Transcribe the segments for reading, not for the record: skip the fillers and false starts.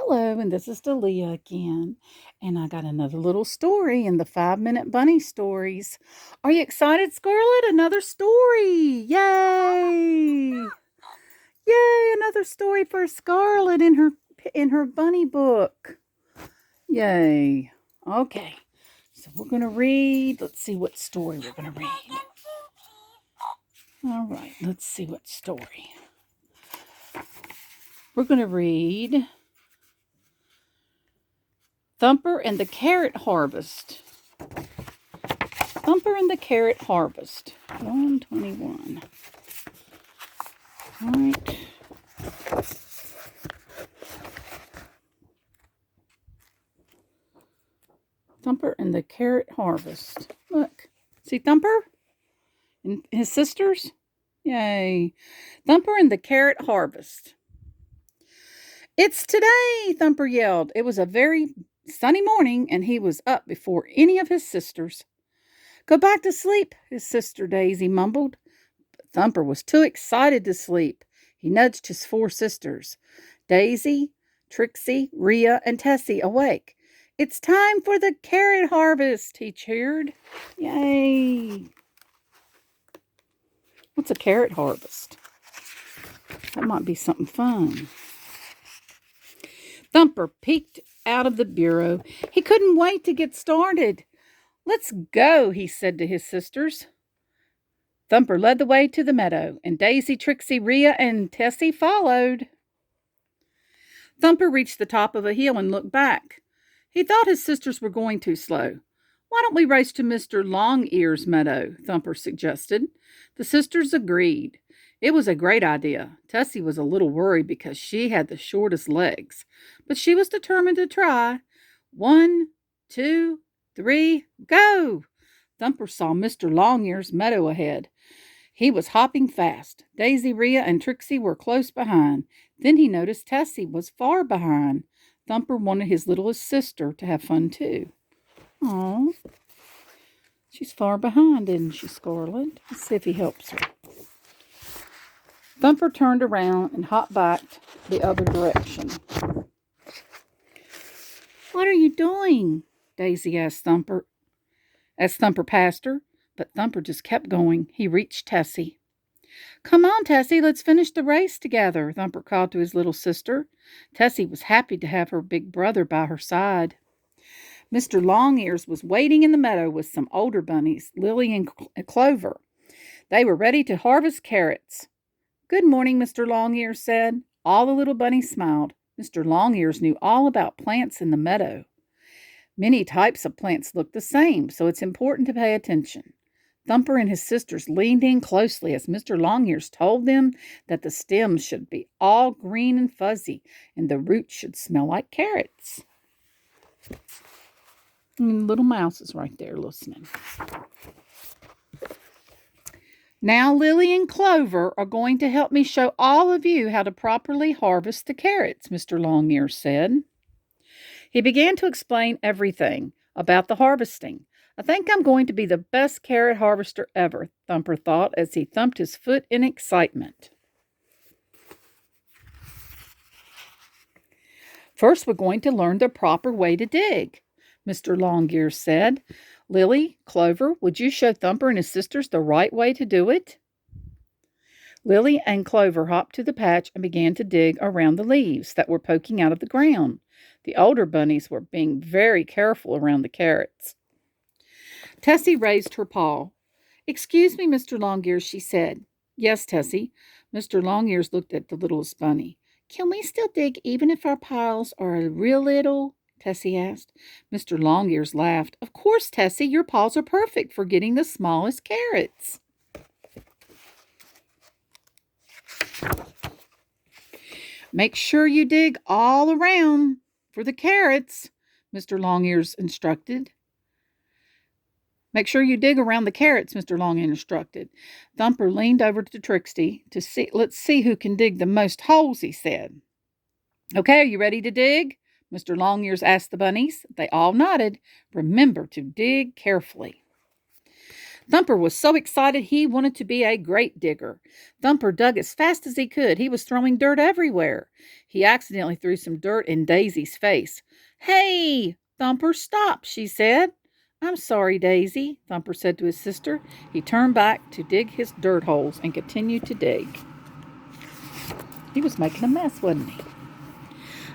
Hello, and this is Delia again. And I got another little story in the 5-Minute Bunny Stories. Are you excited, Scarlett? Another story! Yay! Yay! Another story for Scarlett in her bunny book. Yay! Okay, so we're gonna read. Let's see what story we're gonna read. All right, let's see what story. We're gonna read Thumper and the Carrot Harvest. Thumper and the Carrot Harvest. 121. All right. Thumper and the Carrot Harvest. Look. See Thumper? And his sisters? Yay. Thumper and the Carrot Harvest. It's today, Thumper yelled. It was a very sunny morning, and he was up before any of his sisters. Go back to sleep, his sister Daisy mumbled. But Thumper was too excited to sleep. He nudged his 4 sisters, Daisy, Trixie, Rhea, and Tessie, awake. It's time for the carrot harvest, he cheered. Yay! What's a carrot harvest? That might be something fun. Thumper peeked out of the bureau. He couldn't wait to get started. Let's go, he said to his sisters. Thumper led the way to the meadow, and Daisy, Trixie, Rhea, and Tessie followed. Thumper reached the top of a hill and looked back. He thought his sisters were going too slow. Why don't we race to Mr. Long-Ear's meadow? Thumper suggested. The sisters agreed. It was a great idea. Tessie was a little worried because she had the shortest legs, but she was determined to try. 1, 2, 3, go! Thumper saw Mr. Long-Ear's meadow ahead. He was hopping fast. Daisy, Rhea, and Trixie were close behind. Then he noticed Tessie was far behind. Thumper wanted his littlest sister to have fun too. Oh, she's far behind, isn't she, Scarlett? Let's see if he helps her. Thumper turned around and hopped back the other direction. What are you doing? Daisy asked Thumper. As Thumper passed her, but Thumper just kept going. He reached Tessie. Come on, Tessie, let's finish the race together, Thumper called to his little sister. Tessie was happy to have her big brother by her side. Mr. Long-Ears was waiting in the meadow with some older bunnies, Lily and Clover. They were ready to harvest carrots. Good morning, Mr. Long-Ears said. All the little bunnies smiled. Mr. Long-Ears knew all about plants in the meadow. Many types of plants look the same, so it's important to pay attention. Thumper and his sisters leaned in closely as Mr. Long-Ears told them that the stems should be all green and fuzzy, and the roots should smell like carrots. And little mouse is right there listening. Now Lily and Clover are going to help me show all of you how to properly harvest the carrots, Mr. Long-Ears said. He began to explain everything about the harvesting. I think I'm going to be the best carrot harvester ever, Thumper thought as he thumped his foot in excitement. First, we're going to learn the proper way to dig, Mr. Long-Ears said. Lily, Clover, would you show Thumper and his sisters the right way to do it? Lily and Clover hopped to the patch and began to dig around the leaves that were poking out of the ground. The older bunnies were being very careful around the carrots. Tessie raised her paw. Excuse me, Mr. Long-Ears, she said. Yes, Tessie. Mr. Long-Ears looked at the littlest bunny. Can we still dig even if our paws are real little? Tessie asked. Mr. Long-Ears laughed. Of course, Tessie, your paws are perfect for getting the smallest carrots. Make sure you dig all around for the carrots, Mr. Long-Ears instructed. Make sure you dig around the carrots, Mr. Long-Ears instructed. Thumper leaned over to Trixie to see. Let's see who can dig the most holes, he said. Okay, are you ready to dig? Mr. Long-Ears asked the bunnies. They all nodded. Remember to dig carefully. Thumper was so excited he wanted to be a great digger. Thumper dug as fast as he could. He was throwing dirt everywhere. He accidentally threw some dirt in Daisy's face. "Hey, Thumper, stop," she said. "I'm sorry, Daisy," Thumper said to his sister. He turned back to dig his dirt holes and continued to dig. He was making a mess, wasn't he?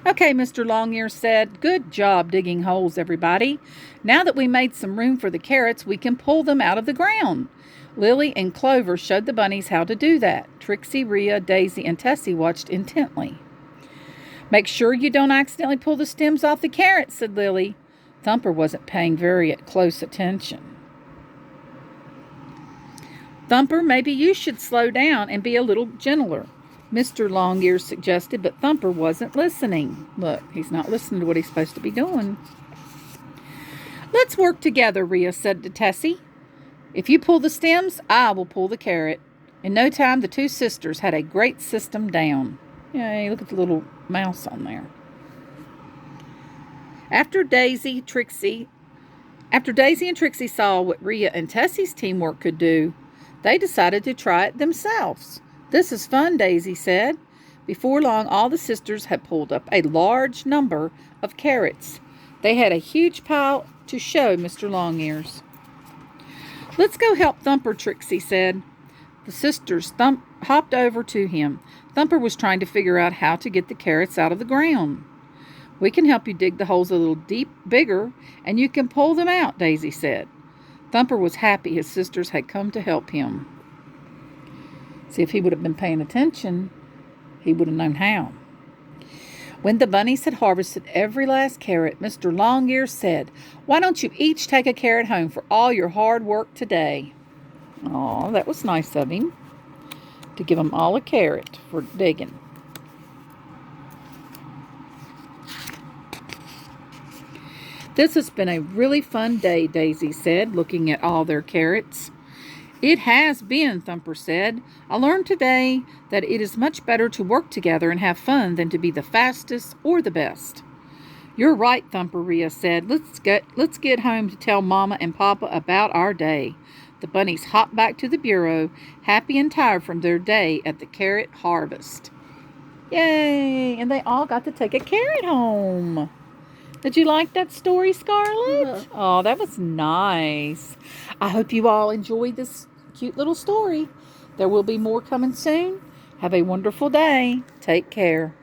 "Okay," Mr. Longears said. "Good job digging holes, everybody. Now that we made some room for the carrots, we can pull them out of the ground." Lily and Clover showed the bunnies how to do that. Trixie, Rhea, Daisy, and Tessie watched intently. "Make sure you don't accidentally pull the stems off the carrots," said Lily. Thumper wasn't paying very close attention. "Thumper, maybe you should slow down and be a little gentler," Mr. Longears suggested, but Thumper wasn't listening. Look, he's not listening to what he's supposed to be doing. "Let's work together," Rhea said to Tessie. "If you pull the stems, I will pull the carrot." In no time, the two sisters had a great system down. Yay, look at the little mouse on there. After Daisy and Trixie saw what Rhea and Tessie's teamwork could do, they decided to try it themselves. "This is fun," Daisy said. Before long, all the sisters had pulled up a large number of carrots. They had a huge pile to show Mr. Longears. "Let's go help Thumper," Trixie said. The sisters hopped over to him. Thumper was trying to figure out how to get the carrots out of the ground. "We can help you dig the holes a little bigger, and you can pull them out," Daisy said. Thumper was happy his sisters had come to help him. See, if he would have been paying attention, he would have known how. When the bunnies had harvested every last carrot, Mr. Longears said, "Why don't you each take a carrot home for all your hard work today?" Aw, that was nice of him to give them all a carrot for digging. "This has been a really fun day," Daisy said, looking at all their carrots. "It has been," Thumper said. "I learned today that it is much better to work together and have fun than to be the fastest or the best." "You're right, Thumper," Rhea said. Let's get home to tell Mama and Papa about our day." The bunnies hopped back to the bureau, happy and tired from their day at the carrot harvest. Yay! And they all got to take a carrot home. Did you like that story, Scarlett? Yeah. Oh, that was nice. I hope you all enjoyed this cute little story. There will be more coming soon. Have a wonderful day. Take care.